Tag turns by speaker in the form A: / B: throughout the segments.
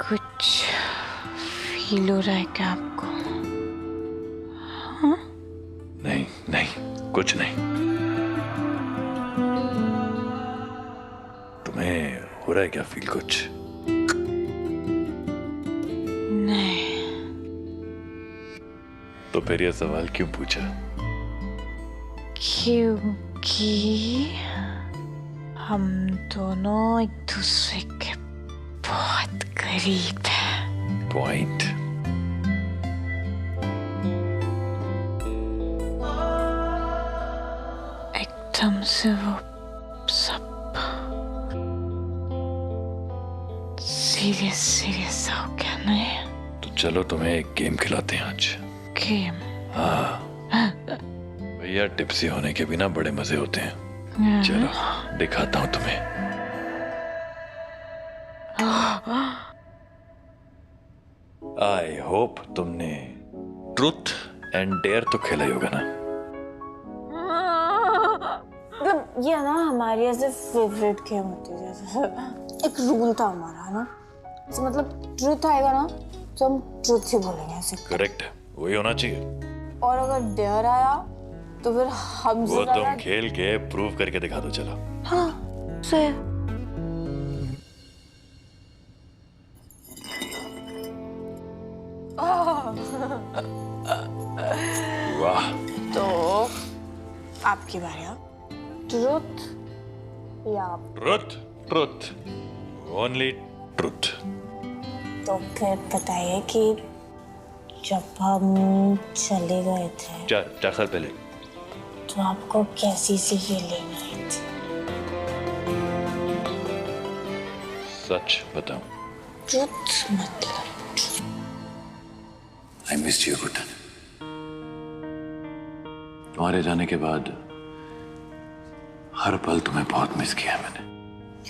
A: कुछ फील हो रहा है क्या आपको? हाँ?
B: नहीं नहीं, कुछ नहीं। तुम्हें हो रहा है क्या फील कुछ?
A: नहीं।
B: तो फिर ये सवाल क्यों पूछा?
A: क्योंकि हम दोनों एक दूसरे के बहुत करीब हैं।
B: पॉइंट।
A: एकदम से वो सब सीरियस सीरियस हो गया। नहीं
B: तो चलो तुम्हें एक गेम खिलाते हैं आज।
A: गेम?
B: हाँ भैया, टिप्सी होने के बिना बड़े मजे होते हैं। चलो दिखाता हूँ तुम्हें। आई होप तुमने ट्रूथ एंड डेयर तो खेला ही होगा ना?
C: मतलब ये ना हमारी ऐसे फेवरेट गेम होती है। जैसे एक रूल था हमारा, है ना? जैसे मतलब ट्रूथ आएगा ना तो हम ट्रूथ ही बोलेंगे ऐसे।
B: करेक्ट है, वही होना चाहिए।
C: और अगर डेयर आया तो फिर हमसे
B: वो
C: ज़्यादा।
B: तुम खेल के प्रूव करके दिखा दो। चलो।
C: हाँ सही।
B: वाह।
C: तो आपकी बारी। ट्रूथ या
B: ट्रुथ? Truth, only truth.
C: तो फिर बताइए कि जब हम चले गए थे
B: 4 साल पहले।
C: तो आपको कैसी सी फीलिंग आई थी?
B: सच बताऊं?
C: ट्रूथ मतलब
B: आई मिस्ड यू गुड्डन। तुम्हारे जाने के बाद हर पल तुम्हें बहुत मिस किया है मैंने।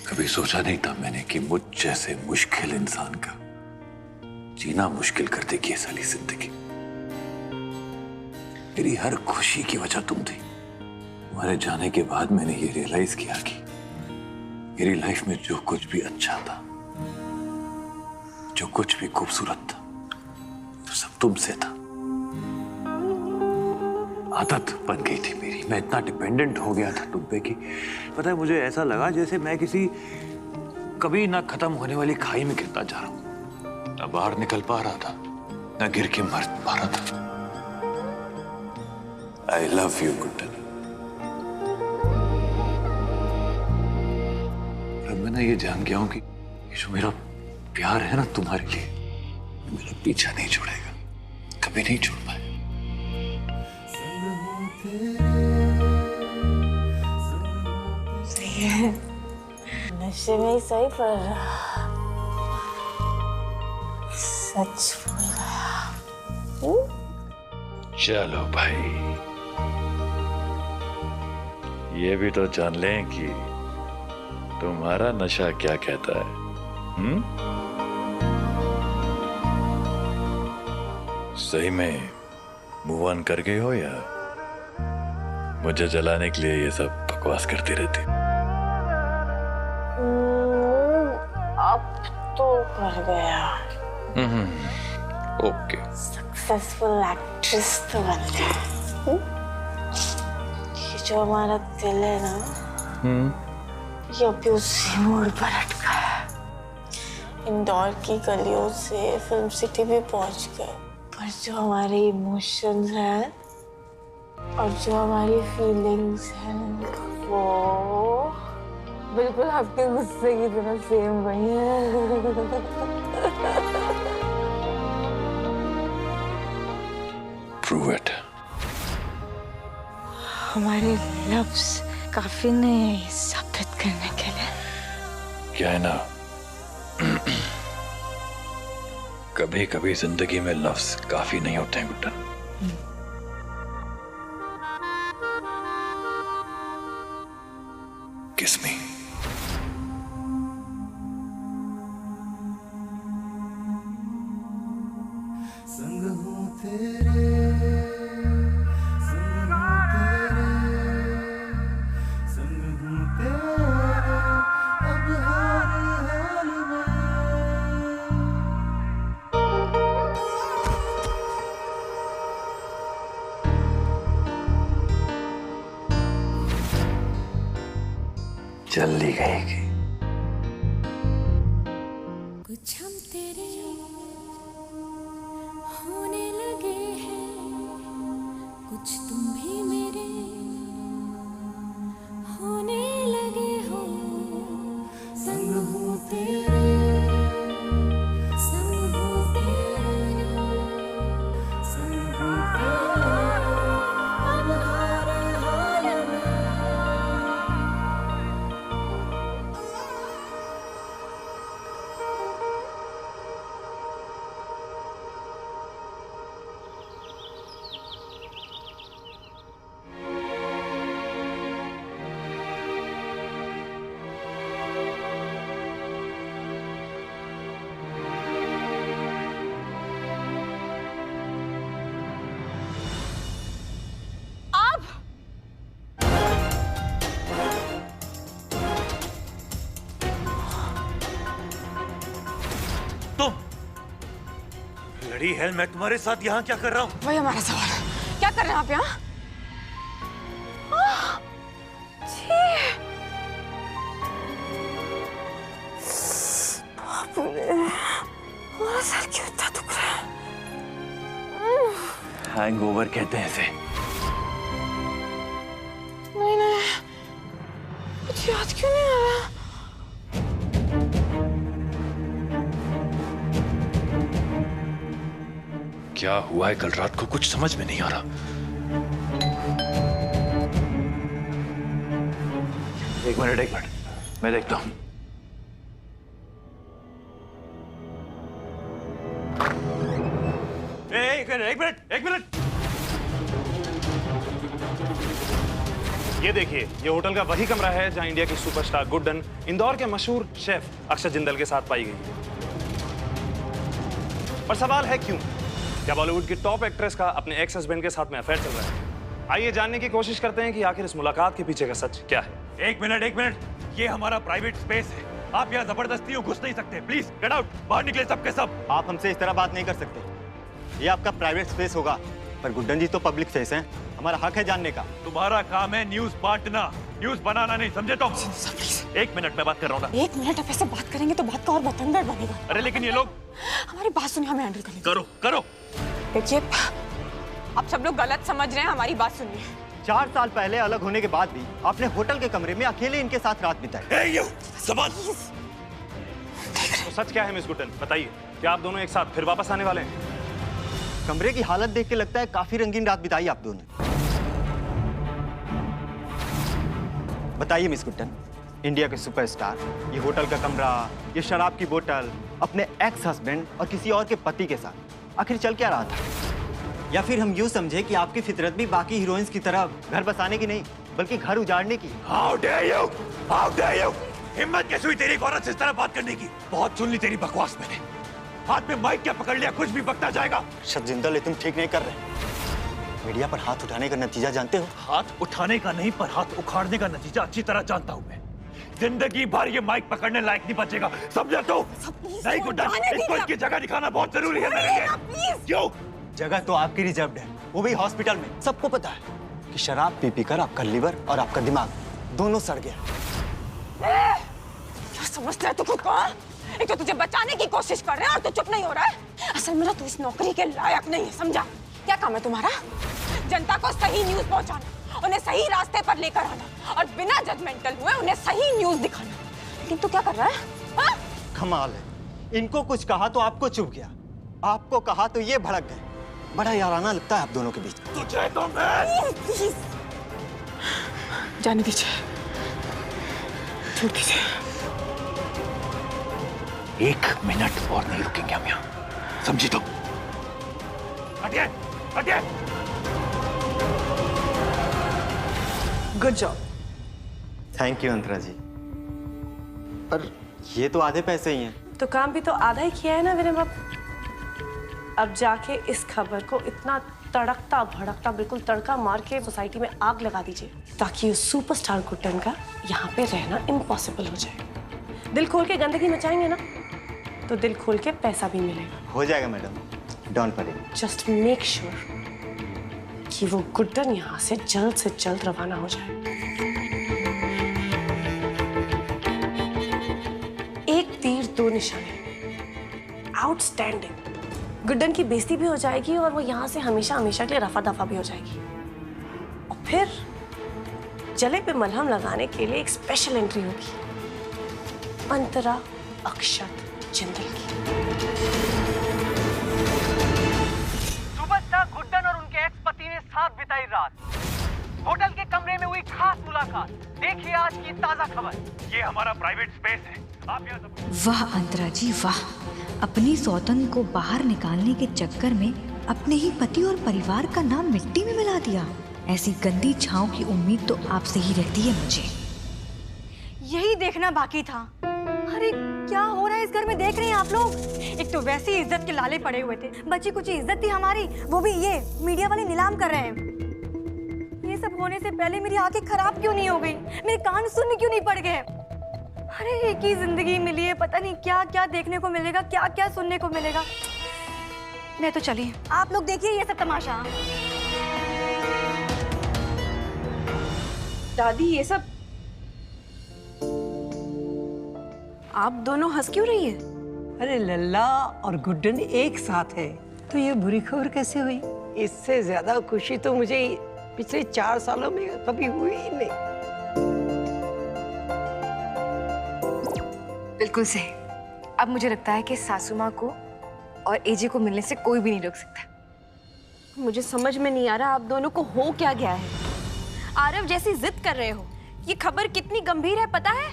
B: कभी सोचा नहीं था मैंने कि मुझ जैसे मुश्किल इंसान का जीना मुश्किल कर देगी ये सारी जिंदगी। मेरी हर खुशी की वजह तुम थी। तुम्हारे जाने के बाद मैंने ये रियलाइज किया कि मेरी लाइफ में जो कुछ भी अच्छा था, जो कुछ भी खूबसूरत था, वो सब तुमसे था। आदत बन गई थी मेरी। मैं इतना डिपेंडेंट हो गया था तुम पे कि पता है, मुझे ऐसा लगा जैसे मैं किसी कभी ना खत्म होने वाली खाई में गिरता जा रहा हूं। ना बाहर निकल पा रहा था, ना गिर के मर पा रहा था। I love you Guddan. अब मैं ना ये जान गया हूं कि जो मेरा प्यार है ना तुम्हारे लिए, मेरा पीछा नहीं छोड़ेगा, कभी नहीं छोड़ पाएगा।
C: सही है। नशे में ही सही पर सच बोल गया।
B: चलो भाई, ये भी तो जान लें कि तुम्हारा नशा क्या कहता है। सही में मूव ऑन कर गई हो या मुझे जलाने के लिए ये सब बकवास करती रहती?
C: अब तो कर गया।
B: ओके।
C: सक्सेसफुल एक्ट्रेस तो बन गया। ये जो हमारा दिल है ना, ये अभी उसी मोड़ पर अटका है। इंदौर की गलियों से फिल्म सिटी भी पहुंच गए, पर जो हमारे इमोशंस हैं और जो हमारी फीलिंग्स हैं वो बिल्कुल आपके गुस्से की तरह सेम वही है।
B: Prove it.
A: हमारे लफ्ज काफी नहीं है साबित करने के लिए।
B: क्या है ना, कभी कभी जिंदगी में लफ्ज काफी नहीं होते हैं गुड्डन। किस मी।
D: संग हूँ तेरे, संग हूँ तेरे, संग हूँ तेरे, अब हर हाल में
B: जल्दी गई।
E: कुछ हम तेरे होने लगे हैं, कुछ तुम भी मेरे होने लगे हो। संग हूँ तेरे, संग हूँ तेरे, संग हूँ तेरे, अब हर हाल में।
B: तुम लड़ी है, मैं तुम्हारे साथ यहाँ क्या कर रहा हूँ?
A: वही हमारा सवाल है, क्या कर रहे हैं आप यहाँ? बाप रे, हमारा सर क्यों इतना दुख रहा है?
B: हैंगओवर कहते हैं इसे।
A: नहीं नहीं, कुछ याद क्यों नहीं आ रहा?
B: क्या हुआ है कल रात को, कुछ समझ में नहीं आ रहा। एक मिनट, मैं देखता हूं। एक मिनट।
F: ये देखिए, ये होटल का वही कमरा है जहां इंडिया की सुपरस्टार गुड्डन इंदौर के मशहूर शेफ अक्षय जिंदल के साथ पाई गई। पर सवाल है क्यों? क्या बॉलीवुड की टॉप एक्ट्रेस का अपने एक्स हस्बैंड के साथ में अफेयर चल रहा है? आइए जानने की कोशिश करते हैं कि आखिर इस मुलाकात के पीछे का सच क्या है।
B: एक मिनट, ये हमारा प्राइवेट स्पेस है, आप यहाँ जबरदस्ती घुस नहीं सकते। प्लीज गेट आउट, बाहर निकले सबके सब।
G: आप हमसे इस तरह बात नहीं कर सकते। ये आपका प्राइवेट स्पेस होगा, पर गुड्डन जी तो पब्लिक फेस हैं, हमारा हक है जानने का।
B: तुम्हारा काम है न्यूज बांटना, न्यूज बनाना नहीं, समझे तुम? एक मिनट में बात कर रहा हूँ ना।
A: एक मिनट, आप ऐसे बात करेंगे तो बात का और बतंगड़ बनेगा।
B: अरे लेकिन ये लोग,
A: हमारी बात सुनिए, हमें हैंडल करने
B: करो।
A: देखिए, आप सब लोग गलत समझ रहे हैं, हमारी बात सुनिए।
G: 4 साल पहले अलग होने के बाद भी आपने होटल के कमरे में अकेले इनके साथ रात बिताई।
F: तो सच क्या है मिस गुड्डन, बताइए। क्या आप दोनों एक साथ फिर वापस आने वाले हैं?
G: कमरे की हालत देख के लगता है काफी रंगीन रात बिताई आप दोनों। बताइए मिस गुड्डन, इंडिया के सुपरस्टार, ये होटल का कमरा, ये शराब की बोतल, अपने एक्स हस्बैंड और किसी और के पति के साथ आखिर चल क्या रहा था? या फिर हम यूं समझे कि आपकी फितरत भी बाकी हीरोइंस की तरह घर बसाने की नहीं, बल्कि घर उजाड़ने की।
B: How dare you? हिम्मत कैसे हुई तेरी एक औरत से इस तरह बात करने की? बहुत सुन ली तेरी बकवास मैंने। हाथ में माइक क्या पकड़ लिया, कुछ भी बकता जाएगा।
G: जिंदल, ये तुम ठीक नहीं कर रहे। मीडिया पर हाथ उठाने का नतीजा जानते हो?
B: हाथ उठाने का नहीं, पर हाथ उखाड़ने का नतीजा अच्छी तरह जानता हूँ मैं। जिंदगी भर ये माइक पकड़ने लायक नहीं बचेगा, समझा तो? नहीं गुड्डन, इसको इसकी जगह दिखाना बहुत जरूरी है मेरे लिए। क्यों?
G: जगह तो आपकी रिजर्व्ड है, वो भी हॉस्पिटल में। सबको पता है कि शराब पी कर आपका लिवर और आपका दिमाग दोनों सड़ गया।
A: क्या समझता है तू खुद को? एक तो तुझे बचाने की कोशिश कर रहे हैं और तू चुप नहीं हो रहा है। असल में ना तू इस नौकरी के लायक नहीं है, समझा? क्या काम है तुम्हारा? जनता को सही न्यूज पहुंचाना, उन्हें सही रास्ते पर लेकर आना और बिना जजमेंटल हुए उन्हें सही न्यूज दिखाना। लेकिन तू क्या कर रहा है? हाँ?
G: कमाल है, इनको कुछ कहा तो आपको चुभ गया, आपको कहा तो ये भड़क गए। बड़ा याराना लगता है आप दोनों के बीच।
B: तुझे तो मैं
A: प्लीज जाने दीजिए, छोड़ दीजिए।
B: 1 मिनट और नहीं रुकेंगे हम यहाँ, समझी तो? हटिए।
A: Good job.
G: Thank you Antara ji, पर ये तो आधे पैसे ही हैं।
H: तो काम भी तो आधा ही किया है ना विनय बाबू। अब जाके इस खबर को इतना तड़कता भड़कता बिल्कुल तड़का मार के सोसाइटी में आग लगा दीजिए, ताकि उस सुपरस्टार गुड्डन का यहाँ पे रहना इम्पॉसिबल हो जाए। दिल खोल के गंदगी मचाएंगे ना, तो दिल खोल के पैसा भी मिलेगा।
G: हो जाएगा madam, don't worry.
H: Just make sure कि वो गुड्डन यहाँ से जल्द रवाना हो जाए। 2 निशाने, आउटस्टैंडिंग। गुड्डन की बेइज्जती भी हो जाएगी और वो यहाँ से हमेशा हमेशा के लिए रफा दफा भी हो जाएगी। और फिर जले पे मलहम लगाने के लिए एक स्पेशल एंट्री होगी, अंतरा अक्षत जिंदल की।
I: सुपरस्टार गुड्डन और उनके एक्स पति ने साथ बिताई रात, होटल के कमरे में हुई खास मुलाकात। देखिए आज की ताजा खबर।
F: ये हमारा प्राइवेट स्पेस है, आप यहाँ सब।
J: वाह अंतरा जी वाह, अपनी सौतन को बाहर निकालने के चक्कर में अपने ही पति और परिवार का नाम मिट्टी में मिला दिया। ऐसी गंदी छांव की उम्मीद तो आपसे ही रहती है मुझे।
K: यही देखना बाकी था। अरे क्या हो रहा है इस घर में, देख रहे हैं आप लोग? एक तो वैसे ही इज्जत के लाले पड़े हुए थे, बच्ची कुछ इज्जत थी हमारी, वो भी ये मीडिया वाले नीलाम कर रहे हैं। ये सब होने से पहले मेरी आंखें खराब क्यों नहीं हो गई, मेरे कान सुनने क्यों नहीं पड़ गए? अरे एक ही जिंदगी मिली है, पता नहीं क्या क्या देखने को मिलेगा, क्या क्या सुनने को मिलेगा। मैं तो चली, आप लोग देखिए ये सब तमाशा।
H: दादी ये सब आप दोनों हंस क्यों रही है?
L: अरे लल्ला और गुड्डन एक साथ है तो ये बुरी खबर कैसे हुई? इससे ज्यादा खुशी तो मुझे पिछले 4 सालों में कभी हुई ही नहीं।
M: बिल्कुल सही। अब मुझे लगता है कि सासू माँ को और एजे को मिलने से कोई भी नहीं रोक सकता।
H: मुझे समझ में नहीं आ रहा आप दोनों को हो क्या गया है। आरव जैसी जिद कर रहे हो, ये खबर कितनी गंभीर है पता है?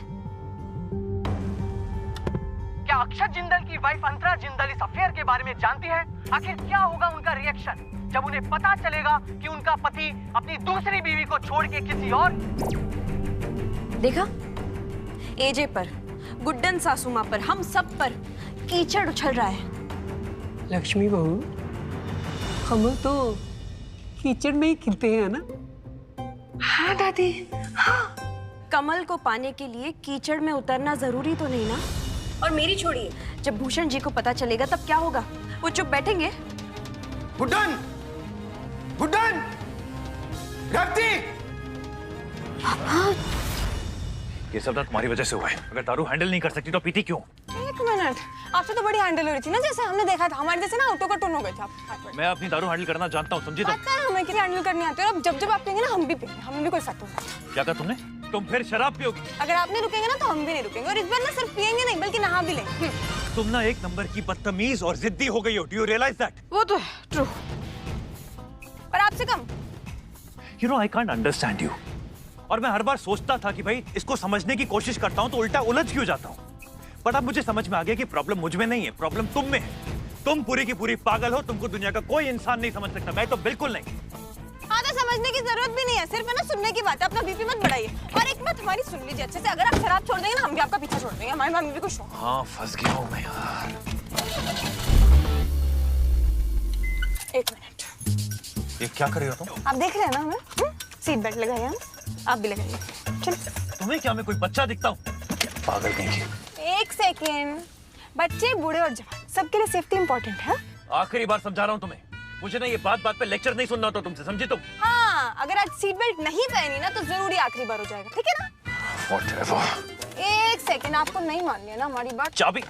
I: क्या अक्षत जिंदल की वाइफ अंतरा जिंदल इस अफेयर के बारे में जानती है? आखिर क्या होगा उनका रिएक्शन जब उन्हें पता चलेगा कि उनका पति अपनी दूसरी बीवी को छोड़ के किसी और।
H: देखा, एजे पर, गुड्डन सासू माँ पर, हम सब पर कीचड़ उछल रहा है।
L: लक्ष्मी बहू, हम तो कीचड़ में ही खिलते हैं ना।
H: हाँ दादी, हाँ। कमल को पाने के लिए कीचड़ में उतरना जरूरी तो नहीं ना? और मेरी छोड़िए, जब भूषण जी को पता चलेगा तब क्या होगा? वो चुप बैठेंगे?
G: गुड्डन! गुड्डन! रेवती!
B: ये सब ना तुम्हारी वजह से हुआ है। अगर दारू हैंडल नहीं कर सकती तो पीती क्यों?
A: एक मिनट, आपसे तो बड़ी हैंडल हो रही थी ना, जैसे हमने देखा था। हमारे जैसे ना ऑटो का टोन हो गए थे आप।
B: मैं अपनी दारू हैंडल करना जानता हूँ, समझी? तो
A: पता है हमें कैसे हैंडल करनी आती है, और अब जब जब आप कहेंगे ना हम भी पिएंगे, हमें भी कोई फर्क नहीं पड़ता।
B: क्या कहा तुमने? तुम फिर शराब पियोगी?
A: अगर आप नहीं रुकेंगे ना तो हम भी नहीं रुकेंगे, और इस बार ना सिर्फ पिएंगे नहीं बल्कि नहा भी लेंगे।
B: तुम ना एक नंबर की बदतमीज और जिद्दी हो गई हो। Do you realise that?
A: वो तो है, ट्रू, पर आपसे कम।
B: You know I can't understand you. और मैं हर बार सोचता था कि भाई इसको समझने की कोशिश करता हूं तो उल्टा उलझ क्यों जाता हूं। बट अब मुझे समझ में आ गया कि प्रॉब्लम मुझ में नहीं है, प्रॉब्लम तुम में है। तुम पूरी की पूरी पागल हो, तुमको दुनिया का कोई इंसान नहीं समझ सकता। मैं तो बिल्कुल नहीं।
A: हाँ तो समझने की जरूरत भी नहीं है, सिर्फ है ना सुनने की बात है। अपना बीपी मत बढ़ाइए। और एक बात हमारी सुन लीजिए अच्छे से, अगर आप शराब छोड़ देंगे ना हम भी आपका पीछा छोड़ देंगे। हमारे मम्मी भी खुश हो।
B: हाँ फंस गया हूँ मैं यार।
A: एक मिनट,
B: ये क्या कर रहे हो तुम?
A: आप देख रहे हैं ना हमें? सीट बेल्ट लगाइए, हम आप भी लगाइए। चलो।
B: तुम्हें क्या मैं कोई बच्चा दिखता हूँ? पागल कहीं की।
A: एक सेकेंड, बच्चे बूढ़े और जवान सबके लिए सेफ्टी इंपॉर्टेंट है।
B: आखिरी बार समझा रहा हूँ तुम्हें, मुझे ना ये बात बात पे लेक्चर नहीं सुनना होता तुमसे, समझी तुम?
A: हाँ, अगर आज सीट बेल्ट नहीं पहनी ना तो जरूरी आखिरी बार हो जाएगा, ठीक है ना?
B: Whatever।
A: एक सेकेंड, आपको नहीं माननी है ना हमारी बात?
B: चाबी।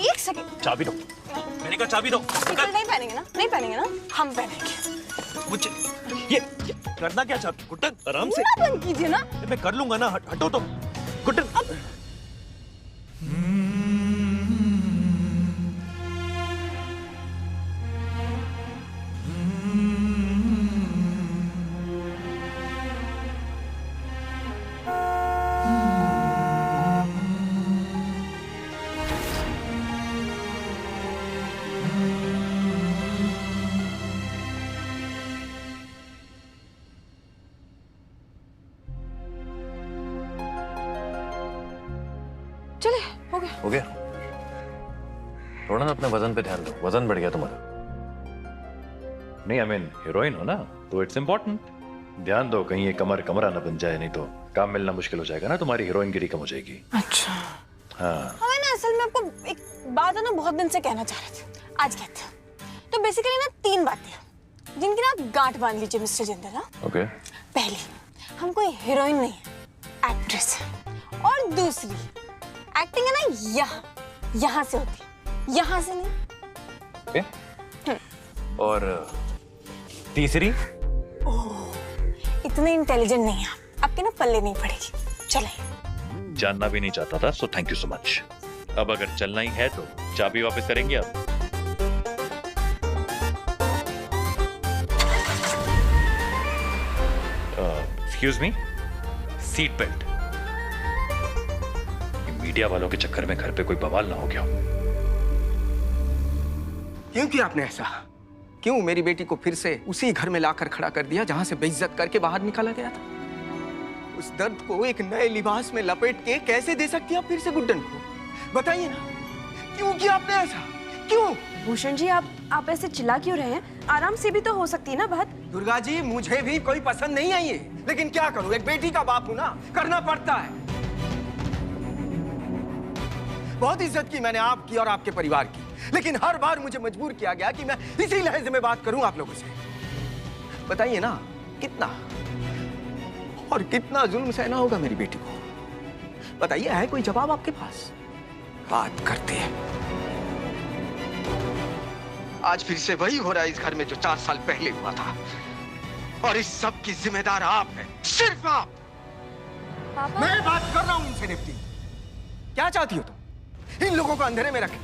A: एक सेकेंड,
B: चाबी दो। मैंने कहा चाबी दो।
A: सीट बेल्ट नहीं पहनेंगे ना? नहीं पहनेंगे ना? हम पहनेंगे।
B: मुझे ये करना क्या चाहती? गुड्डन आराम से
A: बंद कीजिए ना।
B: मैं कर लूंगा ना, हटो तुम। गुड्डन
A: चले, हो गया।
B: हो गया? थोड़ा ना अपने वजन पे ध्यान दो, वजन बढ़ गया तुम्हारा। नहीं आई मीन हीरोइन हो ना तो इट्स इम्पोर्टेंट। ध्यान दो कहीं ये कमर कमरा ना बन जाए, नहीं तो काम मिलना मुश्किल हो जाएगा ना, तुम्हारी हीरोइनगिरी कम हो जाएगी।
A: अच्छा
B: हाँ।
A: मैं ना असल में आपको एक बात है ना बहुत दिन से कहना चाह रहे थे, आज कहते हैं। तो बेसिकली ना 3 बातें जिनकी ना आप गांठ बांध लीजिए मिस्टर जिंदल।
B: ओके।
A: पहली, हम कोई हीरोइन नहीं है, एक्ट्रेस है। और दूसरी, एक्टिंग है ना यहाँ से होती है, यहाँ से नहीं।
B: और तीसरी?
A: इतने इंटेलिजेंट नहीं है आप, आपके ना पल्ले नहीं पड़ेगी। चले।
B: जानना भी नहीं चाहता था, so thank you so much. अब अगर चलना ही है तो चाबी वापस करेंगे आप? Excuse me, seat belt. Media वालों के चक्कर में घर पे कोई बवाल ना हो गया।
N: क्यों किया आपने ऐसा? क्यों मेरी बेटी को फिर से उसी घर में लाकर खड़ा कर दिया जहां से बेइज्जत करके बाहर निकाला गया था? उस दर्द को एक नए लिबास में लपेट के कैसे दे सकती आप फिर से गुड्डन को? बताइए ना, क्यों किया आपने ऐसा? क्यों?
H: भूषण जी, आप ऐसे चिल्ला क्यों रहे हैं? आराम से भी तो हो सकती है ना बात।
N: दुर्गा जी, मुझे भी कोई पसंद नहीं आई है, लेकिन क्या करूं, एक बेटी का बाप हूं ना, करना पड़ता है। बहुत इज्जत की मैंने आपकी और आपके परिवार की, लेकिन हर बार मुझे मजबूर किया गया कि मैं इसी लहजे में बात करूं आप लोगों से। बताइए ना, कितना और कितना जुल्म सहना होगा मेरी बेटी को? बताइए, है कोई जवाब आपके पास? बात करते हैं। आज फिर से वही हो रहा है इस घर में जो 4 साल पहले हुआ था, और इस सब की जिम्मेदार आप हैं, सिर्फ आप।
H: पापा?
N: मैं बात कर रहा हूं उनसे निपटी। क्या चाहती हो तुम? इन लोगों को अंधेरे में रखे,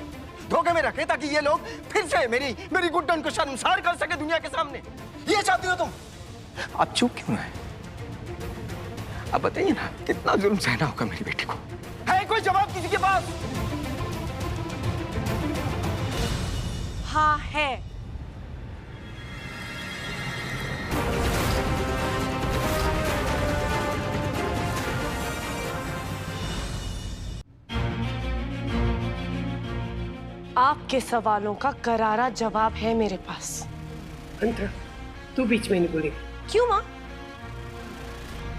N: धोखे में रखे, ताकि ये लोग फिर से मेरी गुड्डन को शर्मसार कर सके दुनिया के सामने? ये चाहती हो तुम? अब चुप क्यों है? अब बताइए ना, कितना जुल्म सहना होगा मेरी बेटी को? है कोई जवाब किसी के पास?
H: हाँ है। आपके सवालों का करारा जवाब है मेरे पास।
L: अंतरा, तू बीच में नहीं बोले।
H: क्यों माँ?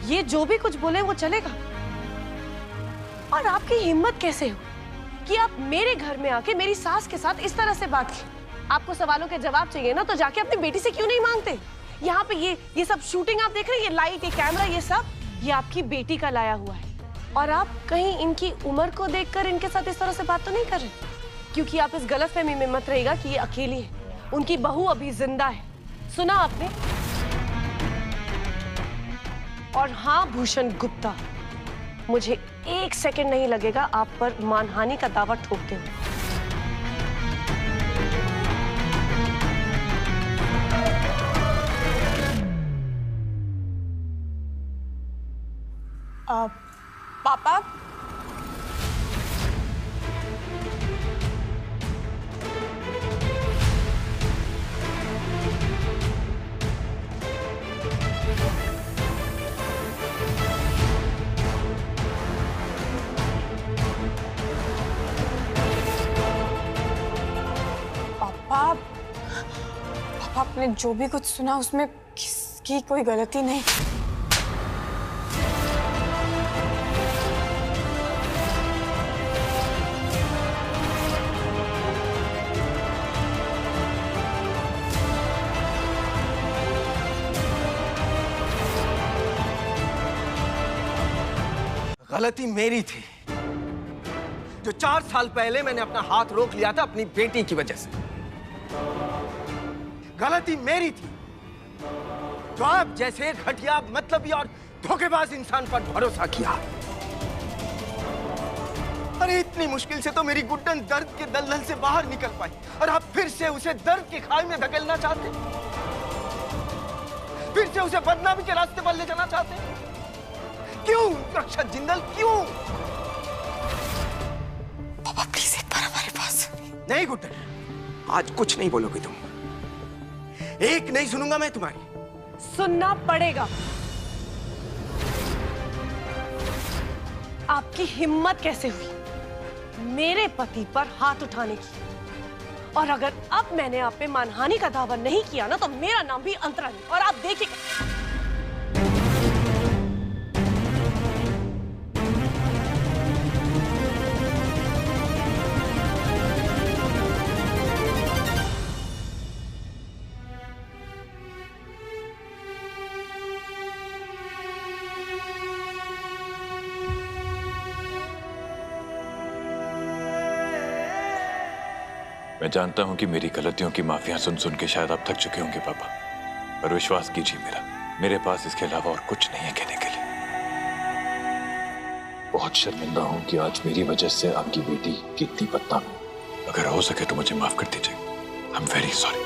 H: ये जो भी कुछ बोले वो चलेगा। और आपकी हिम्मत कैसे हो कि आप मेरे घर में आके मेरी सास के साथ इस तरह से बात की? आपको सवालों के जवाब चाहिए ना, तो जाके अपनी बेटी से क्यों नहीं मांगते? यहाँ पे ये सब शूटिंग आप देख रहे हैं, ये लाइट, ये कैमरा, ये सब ये आपकी बेटी का लाया हुआ है। और आप कहीं इनकी उम्र को देखकर इनके साथ इस तरह से बात तो नहीं कर रहे? क्योंकि आप इस गलतफहमी में मत रहिएगा कि ये अकेली है, उनकी बहू अभी जिंदा है। सुना आपने? और हाँ भूषण गुप्ता, मुझे 1 सेकंड नहीं लगेगा आप पर मानहानि का दावा ठोकते हुए।
A: पापा, पापा, आपने जो भी कुछ सुना उसमें किसकी कोई गलती नहीं।
N: गलती मेरी थी, जो 4 साल पहले मैंने अपना हाथ रोक लिया था अपनी बेटी की वजह से। गलती मेरी थी, जो आप जैसे घटिया, मतलबी और धोखेबाज इंसान पर भरोसा किया। अरे इतनी मुश्किल से तो मेरी गुड्डन दर्द के दलदल से बाहर निकल पाई, और आप फिर से उसे दर्द के खाई में धकेलना चाहते? फिर से उसे बदनामी के रास्ते पर ले जाना चाहते? क्यों रक्षा जिंदल, क्यों?
A: पापा प्लीज एक बार हमारे पास।
N: नहीं गुड्डन, आज कुछ नहीं बोलोगी तुम। एक नहीं सुनूंगा मैं तुम्हारी।
H: सुनना पड़ेगा। आपकी हिम्मत कैसे हुई मेरे पति पर हाथ उठाने की? और अगर अब मैंने आप पे मानहानि का दावा नहीं किया ना, तो मेरा नाम भी अंतरा नहीं। और आप देखिए,
B: मैं जानता हूं कि मेरी गलतियों की माफियां सुन सुन के शायद आप थक चुके होंगे पापा, पर विश्वास कीजिए मेरे पास इसके अलावा और कुछ नहीं है कहने के लिए। बहुत शर्मिंदा हूं कि आज मेरी वजह से आपकी बेटी कितनी बदनाम है। अगर हो सके तो मुझे माफ कर दीजिए। I am very sorry.